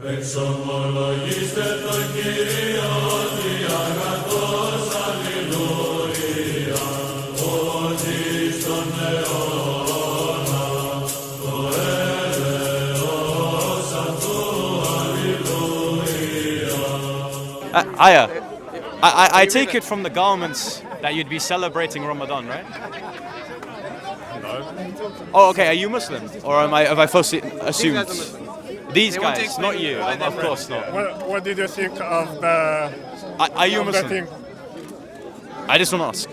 Aya, I take it from the garments that you'd be celebrating Ramadan, right? No. Oh, okay. Are you Muslim, or have I falsely assumed? These guys, not you. Of course not. What did you think of the? Are you Muslim? I just want to ask.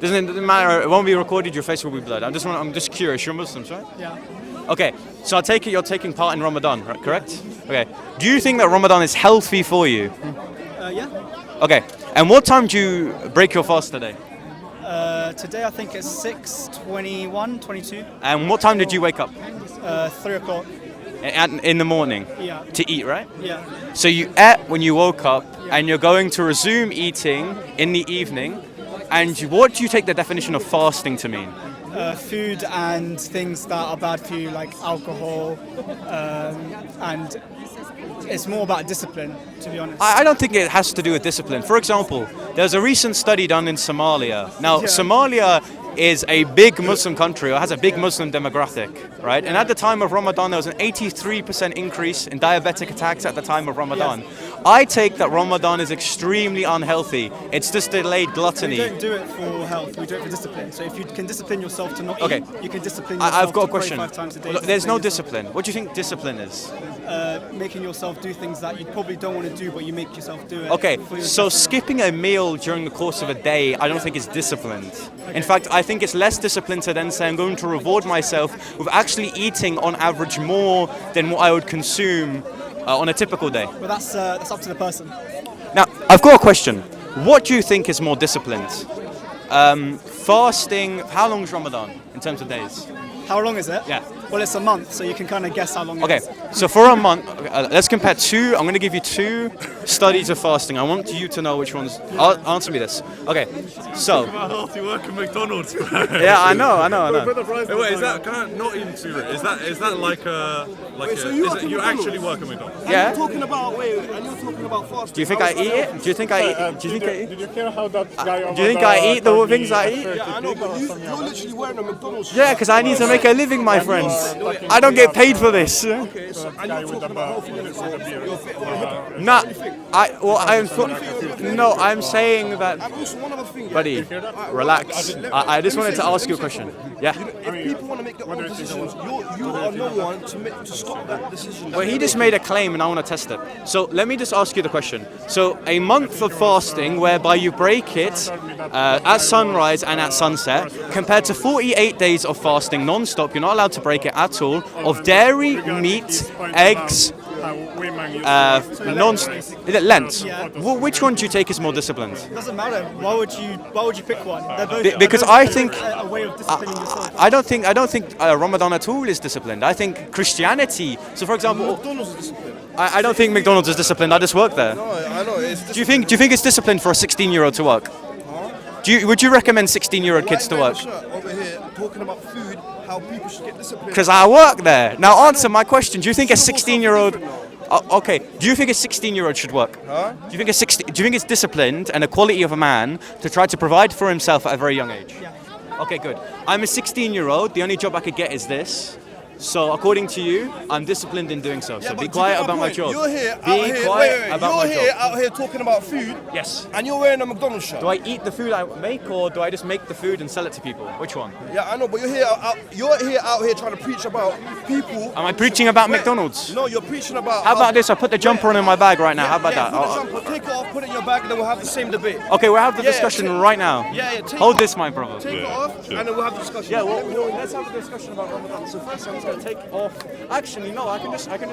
Doesn't matter. It won't be recorded. Your face will be blurred. I'm just curious. You're Muslims, right? Yeah. Okay. So I take it you're taking part in Ramadan, right? Correct? Okay. Do you think that Ramadan is healthy for you? Yeah. Okay. And what time do you break your fast today? Today I think it's 6:21, 22. And what time did you wake up? 3 o'clock. In the morning? Yeah. To eat, right? Yeah. So you ate when you woke up, Yeah. and you're going to resume eating in the evening. And what do you take the definition of fasting to mean? Food and things that are bad for you, like alcohol, and it's more about discipline, to be honest. I don't think it has to do with discipline. For example, there's a recent study done in Somalia. Now, Somalia is a big Muslim country, or has a big Muslim demographic, right? And at the time of Ramadan, there was an 83% increase in diabetic attacks at the time of Ramadan. Yes. I take that Ramadan is extremely unhealthy. It's just delayed gluttony. We don't do it for health, we do it for discipline. So if you can discipline yourself to not eat, you can discipline yourself I've got a to pray question. 5 times a day. Look, there's no discipline. What do you think discipline is? Making yourself do things that you probably don't want to do, but you make yourself do it. Okay, for so yourself. skipping a meal during the course of a day, I don't think is disciplined. In fact, I think it's less disciplined to then say I'm going to reward myself with actually eating on average more than what I would consume on a typical day. But that's up to the person. Now, I've got a question. What do you think is more disciplined? Fasting, how long is Ramadan in terms of days? How long is it? Yeah. Well, it's a month, so you can kind of guess how long it Okay, is. so for a month, let's compare two. I'm going to give you two studies of fasting. I want you to know which ones. Answer me this. Okay, so. You work at McDonald's. Yeah, I know. Wait, is that? Can I not even see it? Is that like a? You actually work at McDonald's? Yeah. And you're talking about fasting. Do you think I eat it? Do you think I eat? Do you think I eat? Did you hear how that guy? Do you think I eat the things I eat? Yeah, I know, but you're literally wearing a McDonald's shirt. Yeah, because I need to make a living, my friends. I don't get paid for this. Okay, so, and you're talking about health. Nah, I'm saying that, And also one other thing, buddy, relax. I just wanted to ask you a question. Yeah. if people want to make their own decisions, you are no one to stop that decision. Well, he just made a claim and I want to test it. So let me just ask you the question. So a month of fasting whereby you break it at sunrise and at sunset, compared to 48 days of fasting non-stop, you're not allowed to break it at all, of dairy, meat, eggs, Lent. Well, which one do you take as more disciplined? It doesn't matter. Why would you pick one? They're both, Because they're I both think a way of disciplining yourself. I don't think Ramadan at all is disciplined. I think Christianity. So, for example, McDonald's is disciplined. I don't think McDonald's is disciplined. I just work there. No, I know. It's Do you think it's disciplined for a 16-year-old to work? Would you recommend 16-year-old kids to work? Over here, talking about food, how people should get disciplined. Because I work there. Now answer my question. Do you think a 16-year-old? Okay. Do you think a 16-year-old should work? Huh? Do you think it's disciplined and a quality of a man to try to provide for himself at a very young age? Yeah. Okay, good. I'm a 16-year-old. The only job I could get is this. So according to you, I'm disciplined in doing so. So be quiet about my job. You're here, Be quiet about my job. out here talking about food. Yes. And you're wearing a McDonald's shirt. Do I eat the food I make, or do I just make the food and sell it to people? Which one? Yeah, I know, but you're here out here trying to preach about people. Am I preaching about McDonald's? No, you're preaching about. How about this? I put the jumper on in my bag right now. How about that? Put the jumper, take it off, put it in your bag, and then we'll have the same debate. Okay, we'll have the discussion right now. Yeah, Hold this, my brother. Take it off, and then we'll have the discussion. Yeah, well, let's have a discussion about Ramadan. So first, I'm just gonna take off. Actually, no, I can just like, I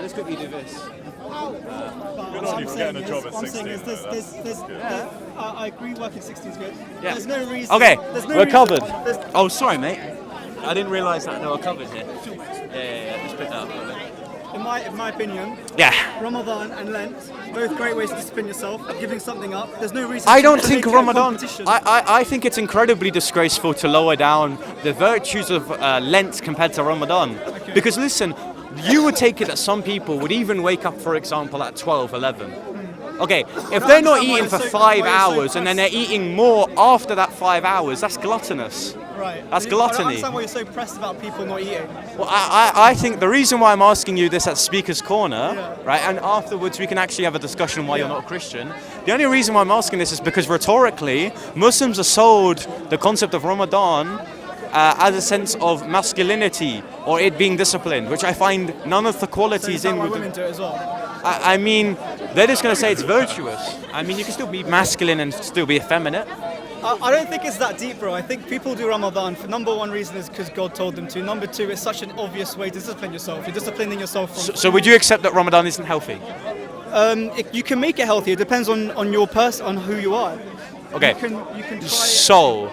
just quickly do this. You're not even getting a job at 16. I agree working 16 is good. Yeah. There's no reason. Okay, there's no we're reason- covered. there's- Oh, sorry, mate. I didn't realise that they were covered here. Yeah. Just put that up a bit. In my opinion, Yeah. Ramadan and Lent, both great ways to discipline yourself, giving something up. There's no reason. I don't to think make it a Ramadan. competition. I think it's incredibly disgraceful to lower down the virtues of Lent compared to Ramadan. Because listen, you would take it that some people would even wake up, for example, at 12, 11. Okay, if they're not eating for 5 hours and then they're eating more after that 5 hours, that's gluttonous. Right. That's I don't gluttony. understand why you're so pressed about people not eating. Well, I think the reason why I'm asking you this at Speaker's Corner, right, and afterwards we can actually have a discussion why you're not a Christian. The only reason why I'm asking this is because rhetorically, Muslims are sold the concept of Ramadan as a sense of masculinity or it being disciplined, which I find none of the qualities in. Why women do it as well? I mean, they're just going to say it's virtuous. I mean, you can still be masculine and still be effeminate. I don't think it's that deep, bro. I think people do Ramadan for number one reason is because God told them to. Number two, it's such an obvious way to discipline yourself. You're disciplining yourself from. So would you accept that Ramadan isn't healthy? You can make it healthy. It depends on your person, on who you are. Okay. You can try it. So,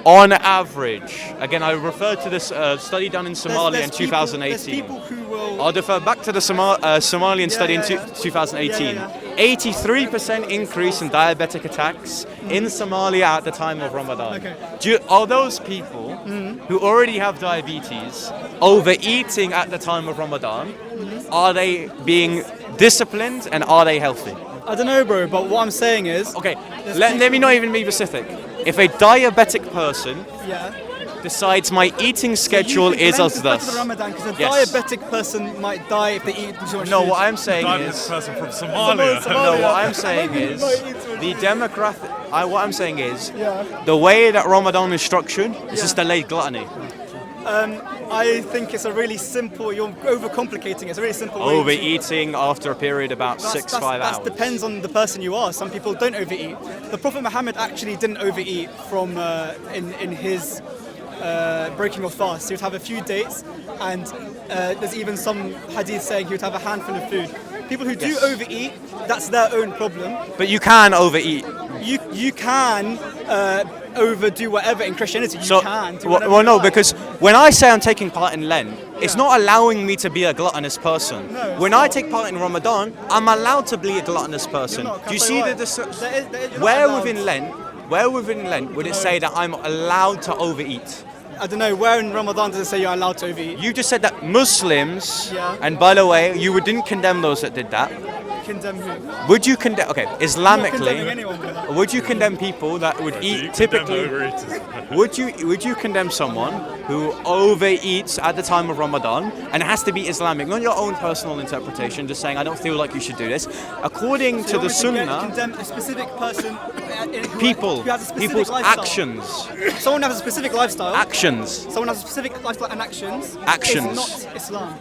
on average, again, I referred to this study done in Somalia in 2018. There's people who will. I'll defer back to the Somalian study in 2018. Yeah. 83% increase in diabetic attacks in Somalia at the time of Ramadan. Okay. Are those people who already have diabetes overeating at the time of Ramadan? Are they being disciplined and are they healthy? I don't know, bro, but what I'm saying is. Okay, let me not even be specific. If a diabetic person decides my eating schedule is as thus. Ramadan, because a Yes. diabetic person might die if they eat too much No, food. what I'm saying Diabetic is. person from Somalia. No, what I'm saying is the demographic. What I'm saying is the way that Ramadan is structured is just delayed gluttony. I think it's a really simple. You're overcomplicating it. It's a really simple way. Overeating after a period about 6-5 hours. That depends on the person you are. Some people don't overeat. The Prophet Muhammad actually didn't overeat from in his breaking of fast. He would have a few dates, and there's even some hadith saying he would have a handful of food. People who do overeat, that's their own problem. But you can overeat. You can overdo whatever in Christianity. You can. Do whatever Well, you no, like. because when I say I'm taking part in Lent, it's not allowing me to be a gluttonous person. No, it's when not. I take part in Ramadan, I'm allowed to be a gluttonous person. You're not. Do you Can I see say the why? where within Lent would it say that I'm allowed to overeat? I don't know, where in Ramadan does it say you're allowed to overeat? You just said that Muslims, Yeah. and by the way, you didn't condemn those that did that. Condemn who? Would you condemn? Okay, I'm not condemning Islamically, anyone with that. would you condemn people that would eat typically? Would you condemn someone who overeats at the time of Ramadan and it has to be Islamic, not your own personal interpretation, just saying I don't feel like you should do this. According to the Sunnah, Condemn a specific person. Who people, has a specific people's lifestyle. actions, Someone has a specific lifestyle. actions. Someone has a specific lifestyle and actions. Actions. It's not Islam.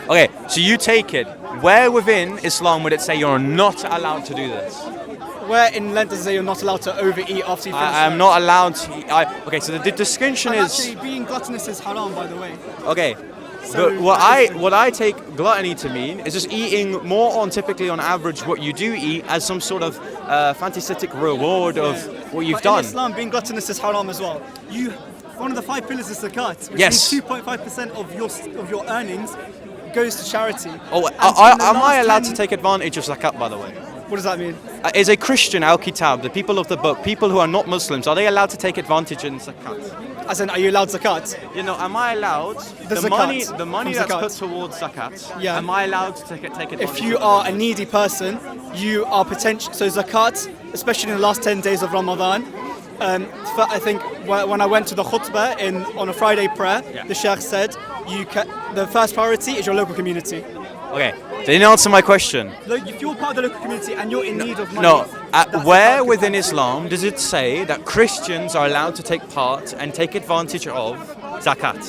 Okay, so you take it. Where within Islam would it say you're not allowed to do this? Where in Lent does it say you're not allowed to overeat after you finish? I'm not allowed to. Okay, so the distinction And is actually, being gluttonous is haram, by the way. okay. So But what I take gluttony to mean is just eating more on typically on average what you do eat as some sort of fantastic reward of what you've But done. in Islam, being gluttonous is haram as well. One of the 5 pillars is zakat, which Yes. means 2.5% of your earnings goes to charity. Oh, And in the am I last allowed 10 to take advantage of zakat, by the way? What does that mean? Is a Christian al-Kitab, the people of the book, people who are not Muslims, are they allowed to take advantage in zakat? As in, are you allowed zakat? You know, am I allowed The the zakat, money from that's zakat. put towards zakat? Yeah. Am I allowed to take advantage? If you of are that? a needy person, you are potential. So zakat, especially in the last 10 days of Ramadan. I think when I went to the khutbah on a Friday prayer, the sheikh said, the first priority is your local community. Okay, they didn't answer my question. Look, if you're part of the local community and you're in need of money, No, that's where zakat. within Islam does it say that Christians are allowed to take part and take advantage of zakat?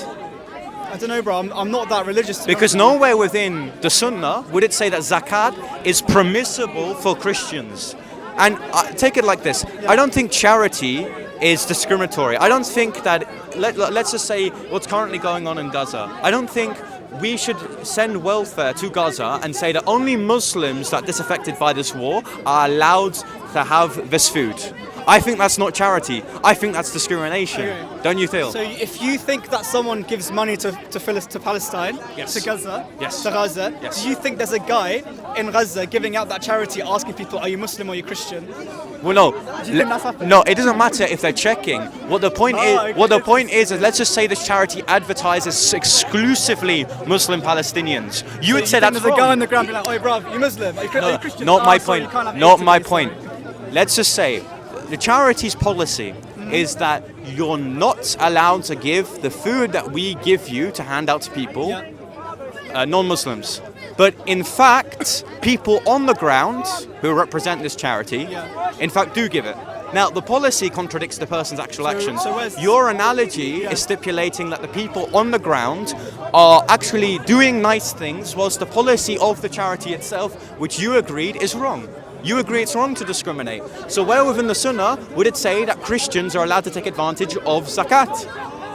I don't know, bro. I'm not that religious. to be Because honest with nowhere within the Sunnah would it say that zakat is permissible for Christians. And take it like this. I don't think charity is discriminatory. I don't think that, let's just say what's currently going on in Gaza. I don't think we should send welfare to Gaza and say that only Muslims that disaffected by this war are allowed to have this food. I think that's not charity. I think that's discrimination. Okay. Don't you feel? So if you think that someone gives money to Palestine, Yes. to Gaza, Yes. to Gaza, Yes. do you think there's a guy in Gaza giving out that charity, asking people, are you Muslim or are you Christian? Well, no. Do you think that's happening? No, it doesn't matter if they're checking. What the point is, okay. what the point is, let's just say this charity advertises exclusively Muslim Palestinians. You would say think that's there's a guy wrong. on the ground being like, oi, bruv, you Muslim? Are you No, Christian? not Oh, my sorry, point. you can't have Not AIDS my today, point. sorry. Let's just say the charity's policy is that you're not allowed to give the food that we give you to hand out to people, Yeah. non-Muslims. But in fact, people on the ground who represent this charity, Yeah. in fact, do give it. Now, the policy contradicts the person's actual actions. so where's- Your analogy Yeah. is stipulating that the people on the ground are actually doing nice things, whilst the policy of the charity itself, which you agreed, is wrong. You agree it's wrong to discriminate. So where within the Sunnah would it say that Christians are allowed to take advantage of Zakat?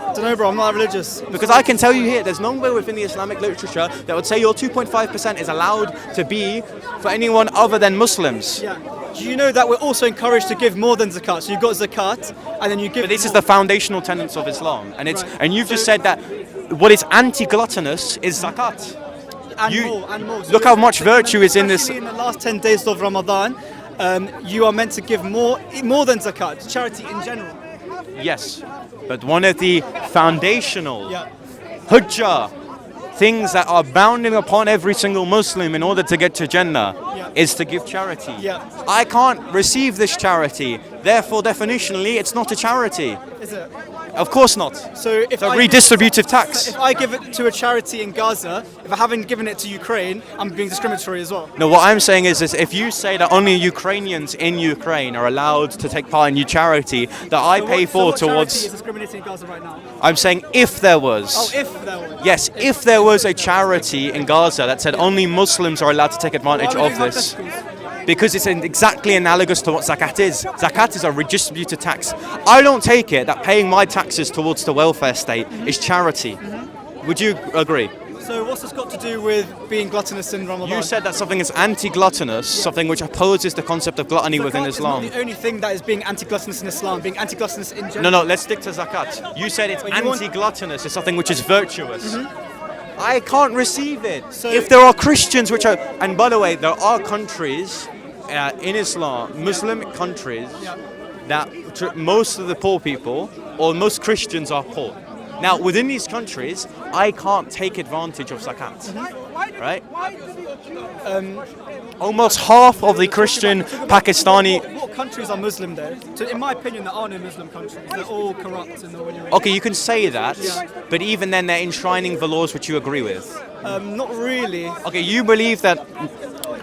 I don't know, bro, I'm not religious. Because I can tell you here, there's nowhere within the Islamic literature that would say your 2.5% is allowed to be for anyone other than Muslims. Yeah. Do you know that we're also encouraged to give more than zakat? So you've got zakat, and then you give. But this is more. the foundational tenets of Islam, and Right. and you've just So- said that what is anti-gluttonous is zakat. and you- more, and more. look how much virtue is in this- Especially in the last 10 days of Ramadan, you are meant to give more than zakat, charity in general. Yes, but one of the foundational Yeah. hujjah things that are bounding upon every single Muslim in order to get to Jannah Yeah. is to give charity. Yeah. I can't receive this charity, therefore definitionally it's not a charity. Is it? Of course not. So if It's a I redistributive tax. if I give it to a charity in Gaza, if I haven't given it to Ukraine, I'm being discriminatory as well. No, what I'm saying is if you say that only Ukrainians in Ukraine are allowed to take part in your charity that I So pay what- so for what charity towards, is discriminating in Gaza right now? I'm saying if there was. Oh, if there was. Yes, if there was a charity in Gaza that said only Muslims are allowed to take advantage Why would of you have this. testicles? Because it's exactly analogous to what Zakat is. Zakat is a redistributed tax. I don't take it that paying my taxes towards the welfare state is charity. Would you agree? So what's this got to do with being gluttonous in Ramadan? You said that something is anti-gluttonous, something which opposes the concept of gluttony within Zakat Islam. is not the only thing that is being anti-gluttonous in Islam, being anti-gluttonous in general. No, let's stick to Zakat. You said it's But you want- anti-gluttonous, it's something which is virtuous. I can't receive it. So- If there are Christians which are, and by the way, there are countries in Islam, Muslim countries, that most of the poor people or most Christians are poor. Now, within these countries, I can't take advantage of Zakat, right? Almost half of the Christian Pakistani. What countries are Muslim though? So in my opinion, there are no Muslim countries. They're all corrupt and all. Okay, you can say that, but even then, they're enshrining the laws which you agree with. Not really. Okay, you believe that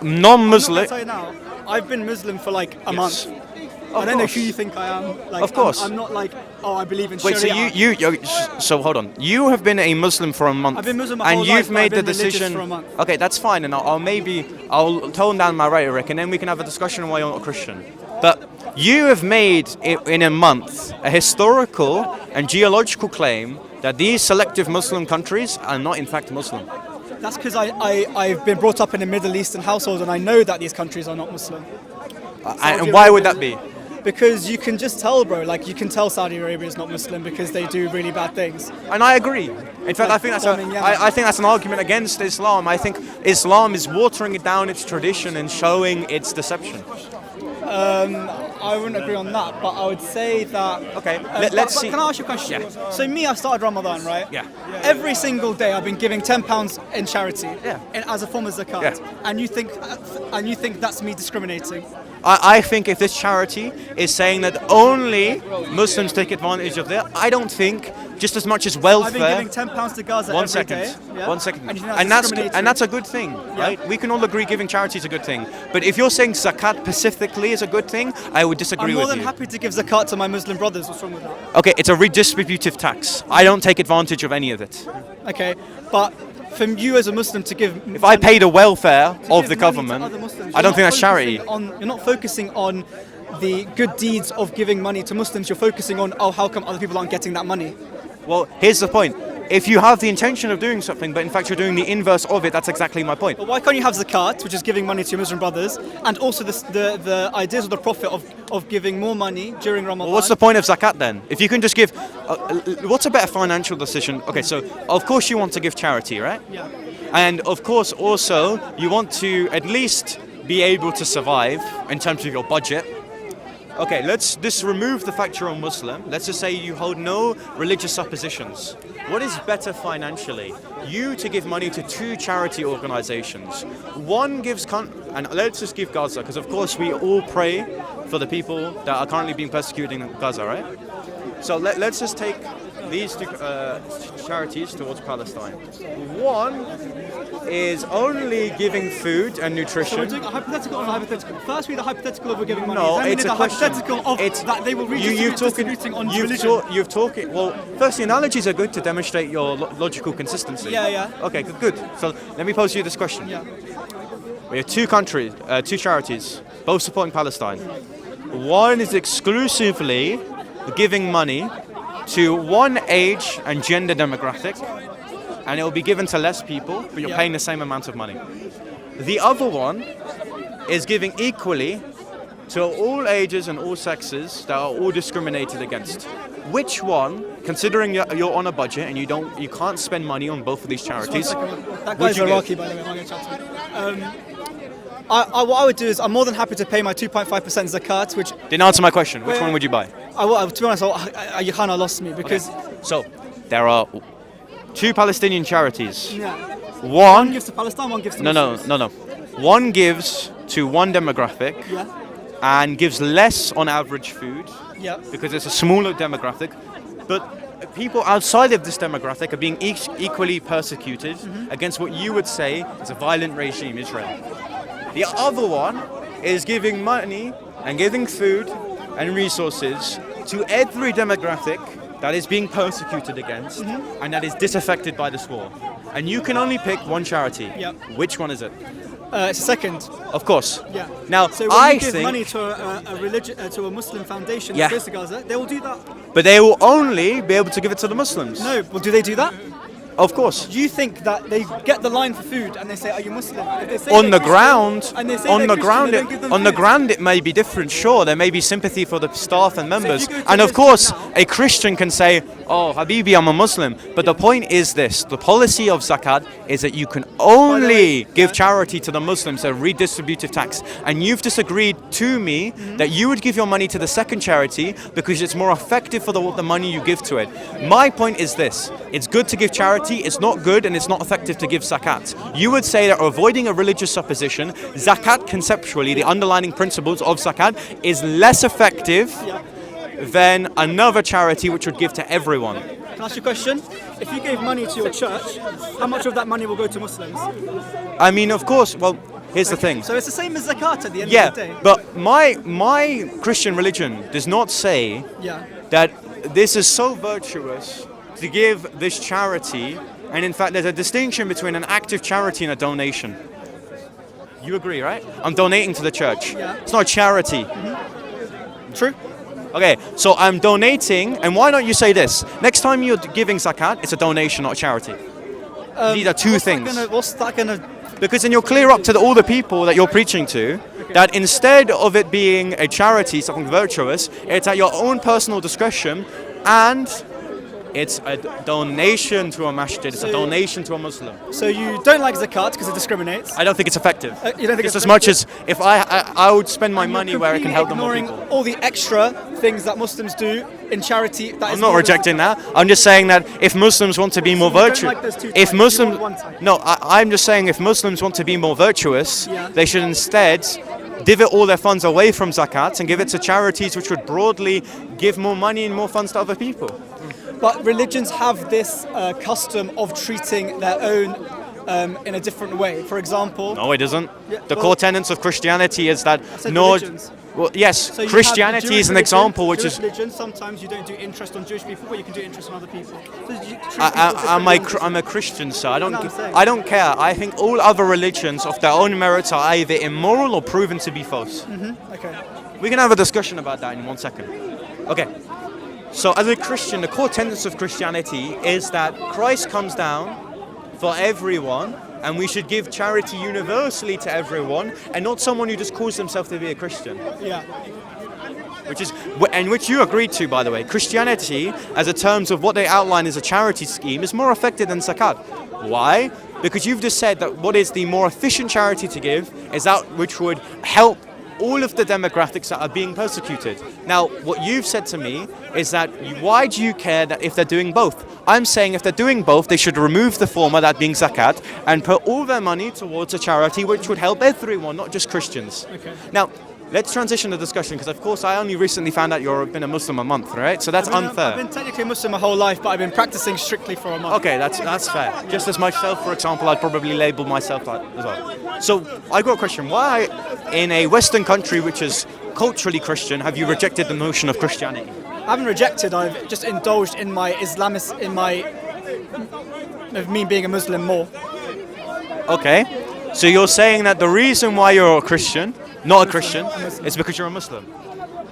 I'm non-Muslim. gonna tell you now. I've been Muslim for like a month. I don't know course. who you think I am. Like, Of course. I'm not like, oh, I believe in Wait, so Sharia. so hold on. You have been a Muslim for a month. I've been Muslim my and whole you've life, but I've made the been religious decision. for a month. Okay, that's fine, and I'll tone down my rhetoric, and then we can have a discussion on why you're not a Christian. But you have made in a month a historical and geological claim that these selective Muslim countries are not in fact Muslim. That's because I've been brought up in a Middle Eastern household and I know that these countries are not Muslim. And why would that be? Because you can just tell, bro. Like you can tell Saudi Arabia is not Muslim because they do really bad things. And I agree. In fact, I think bombing Yemen. I think that's an argument against Islam. I think Islam is watering it down its tradition and showing its deception. I wouldn't agree on that, but I would say that. Okay, But let's see. Can I ask you a question? Yeah. So me, I started Ramadan, right? Yeah. Every single day, I've been giving £10 in charity. Yeah. As a form of zakat. Yeah. And you think that's me discriminating? I think if this charity is saying that only Muslims take advantage of that, I don't think just as much as I've welfare. been giving £10 to Gaza One every second. day, yeah? One second. And, you think And discriminating? that's a good thing, right? We can all agree giving charity is a good thing. But if you're saying zakat specifically is a good thing, I would disagree I'm more with than you. happy to give zakat to my Muslim brothers. What's wrong with that? Okay, it's a redistributive tax. I don't take advantage of any of it. Okay, but for you as a Muslim to give, If I pay the welfare of the give money to government, other Muslims, I don't you're think not that's charity. you're not focusing on the good deeds of giving money to Muslims. You're focusing on, oh, how come other people aren't getting that money? Well, here's the point. if you have the intention of doing something, but in fact you're doing the inverse of it, that's exactly my point. But why can't you have zakat, which is giving money to your Muslim brothers, and also the ideas of the Prophet of giving more money during Ramadan? Well, what's the point of zakat then? If you can just give, what's a better financial decision? Okay, so of course you want to give charity, right? Yeah. And of course also you want to at least be able to survive in terms of your budget. Okay, let's just remove the fact you're a Muslim. Let's just say you hold no religious suppositions. What is better financially? You to give money to 2 charity organizations. One gives, and let's just give Gaza, because of course we all pray for the people that are currently being persecuted in Gaza, right? So let's just take these 2 charities towards Palestine. One is only giving food and nutrition. So we're doing a hypothetical on a hypothetical. First we need a hypothetical of we're giving money. No, then we it's need a a question. hypothetical of that they will redistributing on religion. You've talking. Well, first the analogies are good to demonstrate your logical consistency. Yeah. Okay, good. So let me pose you this question. Yeah. We have 2 charities, both supporting Palestine. One is exclusively giving money to one age and gender demographic, and it will be given to less people, but you're paying the same amount of money. The other one is giving equally to all ages and all sexes that are all discriminated against. Which one, considering you're on a budget and you can't spend money on both of these charities, That would guy's you Iraqi, give? by the way. I'm not going to chat to him. What I would do is I'm more than happy to pay my 2.5% zakat, which Didn't answer my question. Which one would you buy? to be honest, you kind of lost me because So there are 2 Palestinian charities. yeah, One one gives to Palestine, one gives to No. Muslims. One gives to one demographic Yeah, and gives less on average food yeah. because it's a smaller demographic. But people outside of this demographic are being equally persecuted against what you would say is a violent regime, Israel. The other one is giving money and giving food and resources to every demographic that is being persecuted against and that is disaffected by this war. And you can only pick one charity. Yep. Which one is it? It's a second. Of course. Yeah. Now, So when I you give think, money to a religion, to a Muslim foundation Yeah. that goes to Gaza, they will do that. but they will only be able to give it to the Muslims. No, well, do they do that? Of course. Do you think that they get the line for food and they say, "Are you Muslim?" If they say On they're the Christian, ground, and they say on they're the Christian, ground, they don't give them on the food. ground, it may be different. Sure, there may be sympathy for the staff and members, go to and of Israel course, now- a Christian can say, "Oh, Habibi, I'm a Muslim." But the point is this: the policy of zakat is that you can only give charity to the Muslims, a redistributive tax. And you've disagreed to me that you would give your money to the second charity because it's more effective for the money you give to it. My point is this: it's good to give charity. It's not good and it's not effective to give zakat. You would say that avoiding a religious supposition, zakat conceptually, the underlying principles of zakat, is less effective than another charity which would give to everyone. Can I ask you a question? If you gave money to your church, how much of that money will go to Muslims? I mean, of course, well, here's the thing. So it's the same as zakat at the end Yeah, of the day. but my Christian religion does not say Yeah. that this is so virtuous to give this charity, and in fact there's a distinction between an act of charity and a donation. You agree, right? I'm donating to the church. Yeah. It's not a charity. True. Okay, so I'm donating, and why don't you say this? Next time you're giving zakat, it's a donation, not a charity. These are two things. What's that gonna? Because then you'll clear up to all the people that you're preaching to that instead of it being a charity, something virtuous, it's at your own personal discretion, and it's a donation to a masjid, it's a donation to a Muslim. So you don't like zakat because it discriminates. I don't think it's effective. You don't think Just it's as much as if I would spend my And money you're where it can help the more ignoring people. all the extra things that Muslims do in charity. That I'm is not more than rejecting zakat. that. I'm just saying that if Muslims want to be more you don't virtuous, like those two if types, you Muslims, want one type. no, I'm just saying if Muslims want to be more virtuous, Yeah. they should instead divert all their funds away from zakat and give it to charities which would broadly give more money and more funds to other people. But religions have this custom of treating their own in a different way. For example, No, it isn't. Yeah, The well- core tenets of Christianity is that said no. religions. Well, yes, so you have Christianity the is an Jewish example, religion, which Jewish is. religion. Sometimes you don't do interest on Jewish people, but you can do interest on other people. So you treat I'm people differently. I'm a Christian, so I I know, I'm saying. I don't care. I think all other religions of their own merits are either immoral or proven to be false. Okay. We can have a discussion about that in 1 second. Okay. So as a Christian, the core tenets of Christianity is that Christ comes down for everyone, and we should give charity universally to everyone, and not someone who just calls themselves to be a Christian. Yeah. Which you agreed to, by the way. Christianity, as a terms of what they outline as a charity scheme, is more effective than Zakat. Why? Because you've just said that what is the more efficient charity to give is that which would help all of the demographics that are being persecuted. Now, what you've said to me is that why do you care that if they're doing both? I'm saying if they're doing both, they should remove the former, that being Zakat, and put all their money towards a charity which would help everyone, not just Christians. Okay. Now, let's transition the discussion, because of course I only recently found out you've been a Muslim a month, right? So that's unfair. I've been technically Muslim my whole life, but I've been practicing strictly for a month. Okay, that's fair. Just as myself, for example, I'd probably label myself that as well. So I got a question. Why, in a Western country which is culturally Christian, have you rejected the notion of Christianity? I haven't rejected. I've just indulged in my of me being a Muslim more. Okay. So you're saying that the reason why you're a Christian, not a Christian, is because you're a Muslim?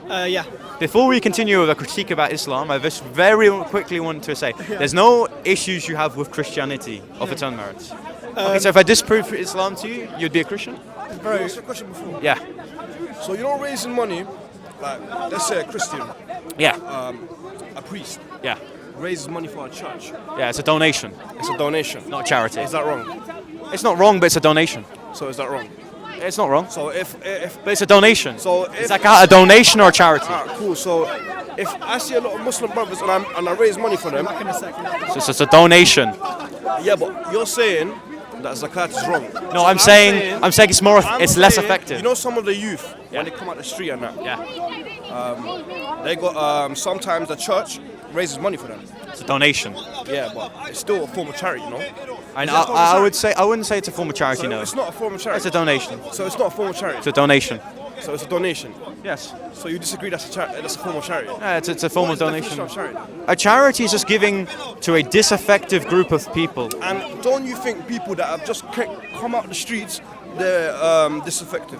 Yeah. Before we continue with a critique about Islam, I just very quickly want to say there's no issues you have with Christianity of its own merits. Okay, so if I disprove Islam to you, you'd be a Christian? Bro, asked a question before. Yeah. So you know, raising money, like let's say a Christian, Yeah. a priest Yeah. raises money for a church. Yeah, it's a donation, It's a donation. not charity. Is that wrong? It's not wrong, but it's a donation. So is that wrong? It's not wrong, So if but it's a donation. so Is if that a donation or a charity? cool. So if I see a lot of Muslim brothers and I raise money for them, Back in a second. So it's just a donation. yeah, but you're saying that zakat is wrong. No, So I'm saying it's more, it's less saying, effective. You know, some of the youth Yeah. when they come out the street and that, Yeah, they got sometimes the church raises money for them. it's a donation. Yeah, but it's still a form of charity, you know. And Is it a form of charity? I wouldn't say it's a form of charity. So No, it's not a form of charity. it's a donation. So it's not a form of charity. It's a donation. So it's a donation. Yes. So you disagree that's a form of charity? Yeah, it's a form What of is the definition donation. of charity? A charity is just giving to a disaffected group of people. And don't you think people that have just come out the streets, they're disaffected?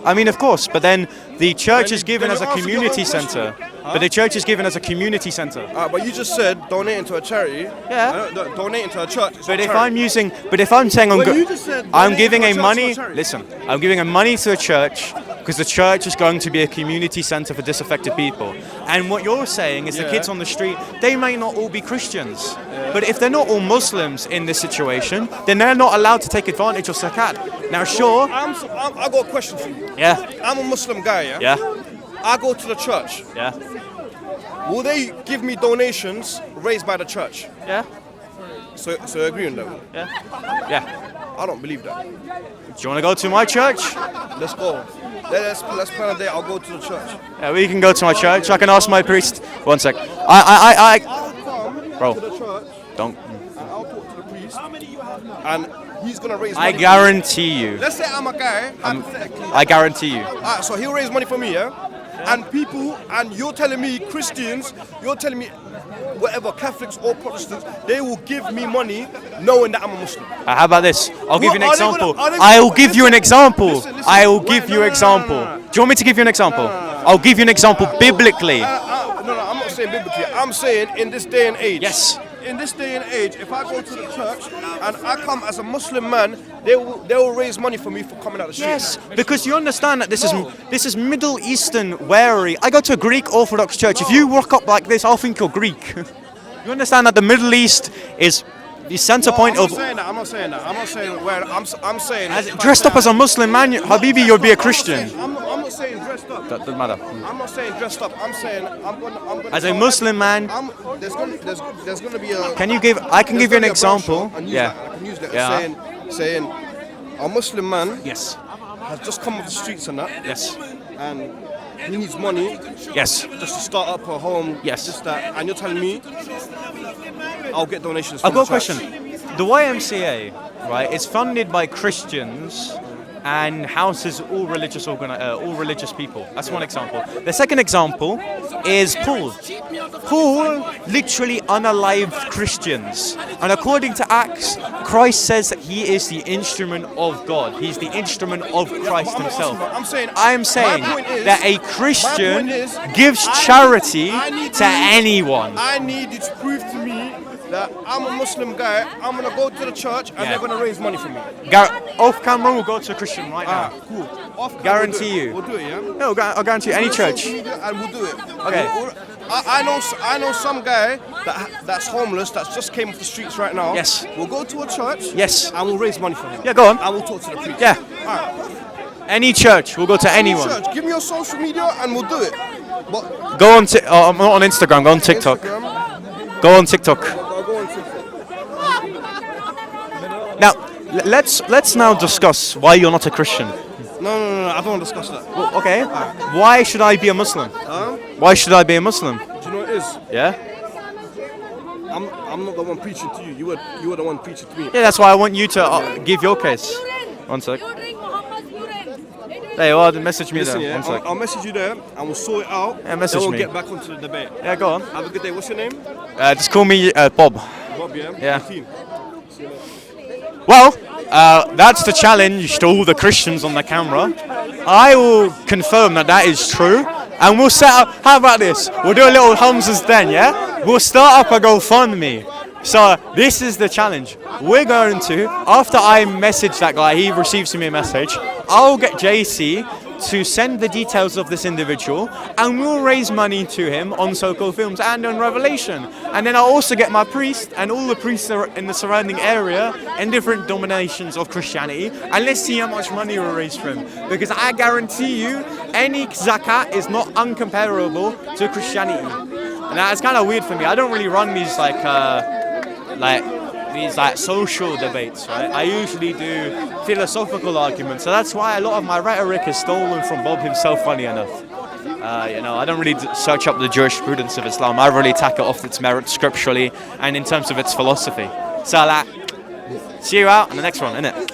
I mean, of course, but then the church Then is given you as a answered your community own question. center. But the church is given as a community center. But you just said donating to a charity. Yeah. Donating to a church. Is But not if charity. I'm saying Well, you just said I'm donate giving to a a church, money. not charity. Listen, I'm giving a money to a church because the church is going to be a community center for disaffected people. And what you're saying is the Yeah. kids on the street, they may not all be Christians, but if they're not all Muslims in this situation, then they're not allowed to take advantage of zakat. Now, sure, I got a question for you. yeah, I'm a Muslim guy, yeah? yeah, I go to the church. yeah, Will they give me donations raised by the church? yeah, So you agree on that? yeah, yeah. I don't believe that. Do you want to go to my church? Let's go. Let's plan a day. I'll go to the church. Yeah, we can go to my church. I can ask my priest. One sec. I'll come Bro, to the church don't. and I'll talk to the priest. And he's gonna raise I money. guarantee you. Let's say I'm a guy, hypothetically. I guarantee you. Alright, so he'll raise money for me, yeah? And people, and you're telling me Christians, you're telling me whatever, Catholics or Protestants, they will give me money knowing that I'm a Muslim. How about this? I'll give you an What, are they example. gonna- are they I will gonna- give you an listen, example. listen, listen. I will Wait, give you no, an no, example. no, no, no. Do you want me to give you an example? I'll give you an example biblically. No, I'm not saying biblically. I'm saying in this day and age. Yes. In this day and age, if I go to the church and I come as a Muslim man, they will raise money for me for coming out the street. Yes, because you understand that this is Middle Eastern wary. I go to a Greek Orthodox church. If you walk up like this, I'll think you're Greek. You understand that the Middle East is the center point I'm of. not saying that. I'm not saying that. I'm not saying where. I'm saying. As, dressed up as a Muslim man, Habibi, you'll be a Christian. I'm not saying dressed up. That doesn't matter. I'm not saying dressed up. I'm saying I'm gonna. As a Muslim man, There's gonna be a. I can give you an there's gonna be a example. brochure and use Yeah. that. I can use that. Yeah. Saying a Muslim man Yes. has just come off the streets and that, Yes. and he needs money Yes. just to start up a home. Yes. Just that, and you're telling me I'll get donations. I've From got a the church. question. The YMCA, right, is funded by Christians and houses all religious people. That's one example. The second example is Paul. Paul literally unalived Christians, and according to Acts, Christ says that he is the instrument of God. He's the instrument of Christ himself. I'm saying that a Christian gives charity to anyone. I need you to prove to me that I'm a Muslim guy. I'm gonna go to the church and they're gonna raise money for me. Off camera, we'll go to a Christian right now. Cool. Guarantee you. We'll do it, yeah. No, I'll guarantee you, any church. And we'll do it. Okay. I know some guy that's homeless that's just came off the streets right now. Yes. We'll go to a church. Yes. And we'll raise money for him. Yeah, go on. And we'll talk to the priest. Yeah. Alright. Any church, we'll go to anyone. Church, give me your social media and we'll do it. But Go on. I'm not on Instagram. Go on TikTok. Instagram, Go on TikTok. I'll go on TikTok. Now, let's now discuss why you're not a Christian. No, I don't want to discuss that. Well, okay. Why should I be a Muslim? Why should I be a Muslim? Do you know what it is? Yeah. I'm not the one preaching to you. You were the one preaching to me. Yeah, that's why I want you to give your case. One sec. Hey, well, message me Listen, there. yeah, One sec. I'll message you there and we'll sort it out. Yeah, message then me. we'll get back onto the debate. Yeah, go on. Have a good day. What's your name? Just call me Bob. Bob, yeah? Yeah. Team. Well, that's the challenge to all the Christians on the camera. I will confirm that is true, and we'll set up. How about this? We'll do a little Hamza's Den, yeah? We'll start up a GoFundMe. So this is the challenge. We're going to, after I message that guy, he receives me a message. I'll get JC to send the details of this individual, and we'll raise money to him on So-Called Films and on Revelation. And then I'll also get my priest and all the priests in the surrounding area in different denominations of Christianity, and let's see how much money we'll raise for him. Because I guarantee you, any Zakat is not uncomparable to Christianity. And that's kind of weird for me. I don't really run these like social debates, right? I usually do philosophical arguments, so that's why a lot of my rhetoric is stolen from Bob himself, funny enough. I don't really search up the jurisprudence of Islam. I really tackle off its merits scripturally and in terms of its philosophy. So, see you out in the next one, innit?